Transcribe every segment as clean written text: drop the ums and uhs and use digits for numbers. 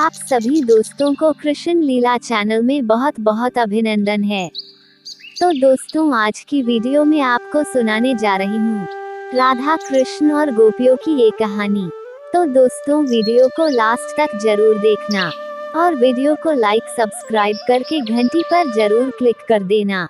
आप सभी दोस्तों को कृष्ण लीला चैनल में बहुत बहुत अभिनंदन है। तो दोस्तों, आज की वीडियो में आपको सुनाने जा रही हूँ राधा कृष्ण और गोपियों की ये कहानी। तो दोस्तों, वीडियो को लास्ट तक जरूर देखना और वीडियो को लाइक सब्सक्राइब करके घंटी पर जरूर क्लिक कर देना।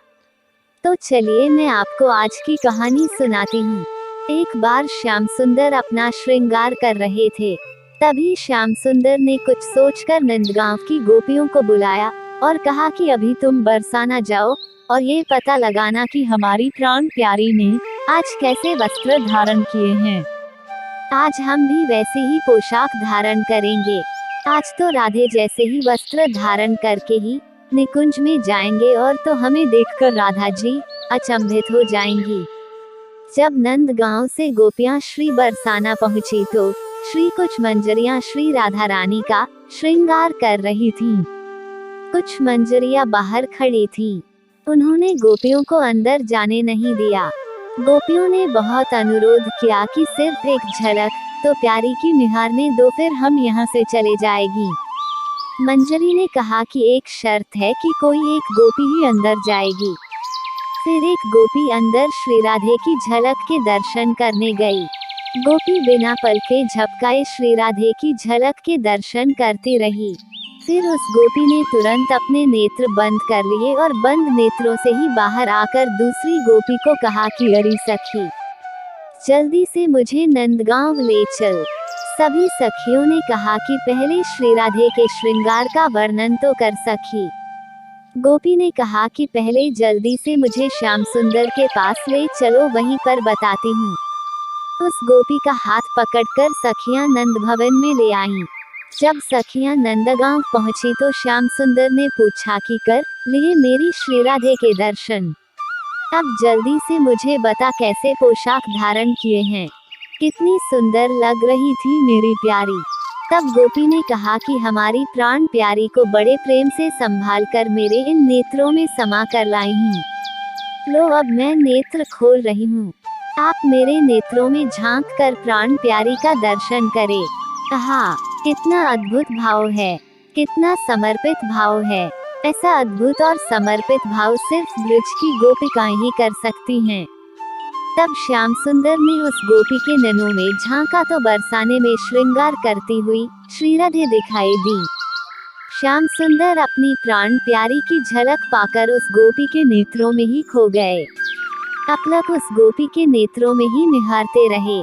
तो चलिए मैं आपको आज की कहानी सुनाती हूँ। एक बार श्याम सुंदर अपना श्रृंगार कर रहे थे। तभी श्याम सुंदर ने कुछ सोचकर नंदगांव की गोपियों को बुलाया और कहा कि अभी तुम बरसाना जाओ और ये पता लगाना कि हमारी प्राण प्यारी ने आज कैसे वस्त्र धारण किए हैं। आज हम भी वैसे ही पोशाक धारण करेंगे। आज तो राधे जैसे ही वस्त्र धारण करके ही निकुंज में जाएंगे और तो हमें देखकर राधा जी अचंभित हो जाएंगी। जब नंदगांव से गोपियां श्री बरसाना पहुंची तो श्री कुछ मंजरियां श्री राधा रानी का श्रृंगार कर रही थीं। कुछ मंजरियां बाहर खड़ी थीं। उन्होंने गोपियों को अंदर जाने नहीं दिया। गोपियों ने बहुत अनुरोध किया कि सिर्फ एक झलक तो प्यारी की निहारने दो, फिर हम यहाँ से चले जाएगी। मंजरी ने कहा कि एक शर्त है कि कोई एक गोपी ही अंदर जाएगी। फिर एक गोपी अंदर श्री राधे की झलक के दर्शन करने गई। गोपी बिना पलके झपकाए श्री राधे की झलक के दर्शन करती रही। फिर उस गोपी ने तुरंत अपने नेत्र बंद कर लिए और बंद नेत्रों से ही बाहर आकर दूसरी गोपी को कहा कि अरे सखी, जल्दी से मुझे नंदगांव ले चल। सभी सखियों ने कहा कि पहले श्री राधे के श्रृंगार का वर्णन तो कर सखी। गोपी ने कहा कि पहले जल्दी से मुझे श्याम सुंदर के पास ले चलो, वहीं पर बताती हूँ। उस गोपी का हाथ पकड़कर सखियां नंद भवन में ले आईं। जब सखियां नंदगांव पहुंची तो श्याम सुंदर ने पूछा कि कर लिए मेरी श्री राधे के दर्शन। अब जल्दी से मुझे बता कैसे पोशाक धारण किए हैं, कितनी सुंदर लग रही थी मेरी प्यारी। तब गोपी ने कहा कि हमारी प्राण प्यारी को बड़े प्रेम से संभाल कर मेरे इन नेत्रों में समा कर लाई हूँ। लो अब मैं नेत्र खोल रही हूँ, आप मेरे नेत्रों में झांक कर प्राण प्यारी का दर्शन करें। कहा, कितना अद्भुत भाव है, कितना समर्पित भाव है। ऐसा अद्भुत और समर्पित भाव सिर्फ ब्रज की गोपिकाएं ही कर सकती हैं। तब श्याम सुंदर ने उस गोपी के नैनों में झांका तो बरसाने में श्रृंगार करती हुई श्री राधे दिखाई दी। श्याम सुंदर अपनी प्राण प्यारी की झलक पाकर उस गोपी के नेत्रों में ही खो गए। अपलक उस गोपी के नेत्रों में ही निहारते रहे।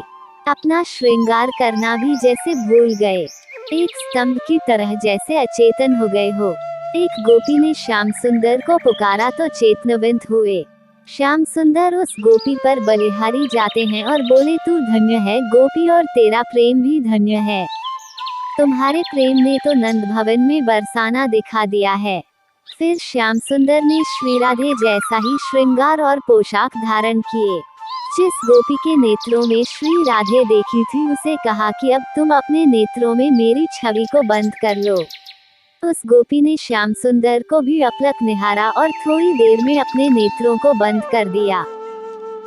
अपना श्रृंगार करना भी जैसे भूल गए, एक स्तंभ की तरह जैसे अचेतन हो गए हो। एक गोपी ने श्याम सुंदर को पुकारा तो चेतनवंत हुए। श्याम सुंदर उस गोपी पर बलिहारी जाते हैं और बोले, तू धन्य है गोपी और तेरा प्रेम भी धन्य है। तुम्हारे प्रेम ने तो नंद भवन में बरसाना दिखा दिया है। फिर श्याम सुंदर ने श्री राधे जैसा ही श्रृंगार और पोशाक धारण किए। जिस गोपी के नेत्रों में श्री राधे देखी थी उसे कहा कि अब तुम अपने नेत्रों में मेरी छवि को बंद कर लो। उस गोपी ने श्याम सुंदर को भी अपलक निहारा और थोड़ी देर में अपने नेत्रों को बंद कर दिया।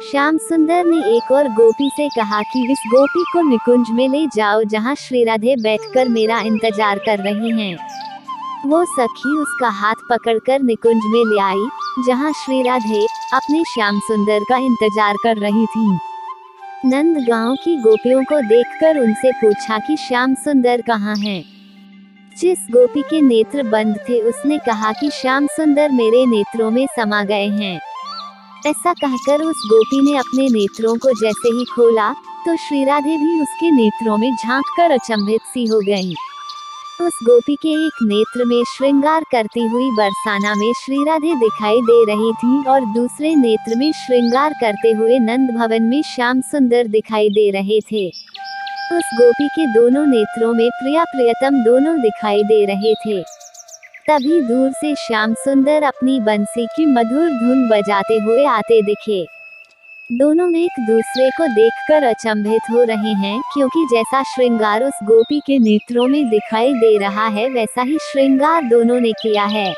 श्याम सुंदर ने एक और गोपी से कहा कि इस गोपी को निकुंज में ले जाओ जहाँ श्री राधे बैठकर मेरा इंतजार कर रही हैं। वो सखी उसका हाथ पकड़कर निकुंज में ले आई जहाँ श्री राधे अपने श्याम सुंदर का इंतजार कर रही थीं। नंदगांव की गोपियों को देखकर उनसे पूछा कि श्याम सुंदर कहाँ हैं। जिस गोपी के नेत्र बंद थे उसने कहा कि श्याम सुंदर मेरे नेत्रों में समा गए हैं। ऐसा कहकर उस गोपी ने अपने नेत्रों को जैसे ही खोला तो श्री राधे भी उसके नेत्रों में झांककर अचंभित सी हो गईं। उस गोपी के एक नेत्र में श्रृंगार करती हुई बरसाना में श्री राधे दिखाई दे रही थी और दूसरे नेत्र में श्रृंगार करते हुए नंद भवन में श्याम सुंदर दिखाई दे रहे थे। उस गोपी के दोनों नेत्रों में प्रिया प्रियतम दोनों दिखाई दे रहे थे। तभी दूर से श्याम सुंदर अपनी बंसी की मधुर धुन बजाते हुए आते दिखे। दोनों एक दूसरे को देखकर अचंभित हो रहे हैं, क्योंकि जैसा श्रृंगार उस गोपी के नेत्रों में दिखाई दे रहा है वैसा ही श्रृंगार दोनों ने किया है।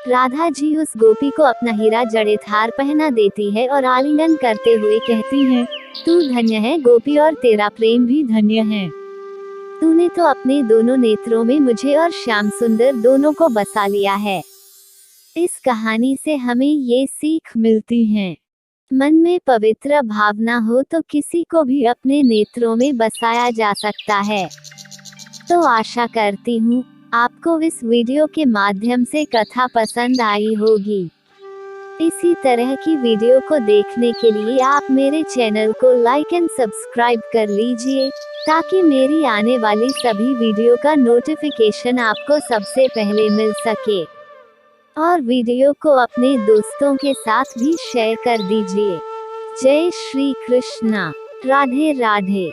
राधा जी उस गोपी को अपना हीरा जड़ित हार पहना देती है और आलिंगन करते हुए कहती हैं, तू धन्य है गोपी और तेरा प्रेम भी धन्य है। तूने तो अपने दोनों नेत्रों में मुझे और श्याम सुंदर दोनों को बसा लिया है। इस कहानी से हमें ये सीख मिलती है, मन में पवित्र भावना हो तो किसी को भी अपने नेत्रों में बसाया जा सकता है। तो आशा करती हूँ आपको इस वीडियो के माध्यम से कथा पसंद आई होगी। इसी तरह की वीडियो को देखने के लिए आप मेरे चैनल को लाइक एंड सब्सक्राइब कर लीजिए, ताकि मेरी आने वाली सभी वीडियो का नोटिफिकेशन आपको सबसे पहले मिल सके। और वीडियो को अपने दोस्तों के साथ भी शेयर कर दीजिए। जय श्री कृष्णा। राधे राधे।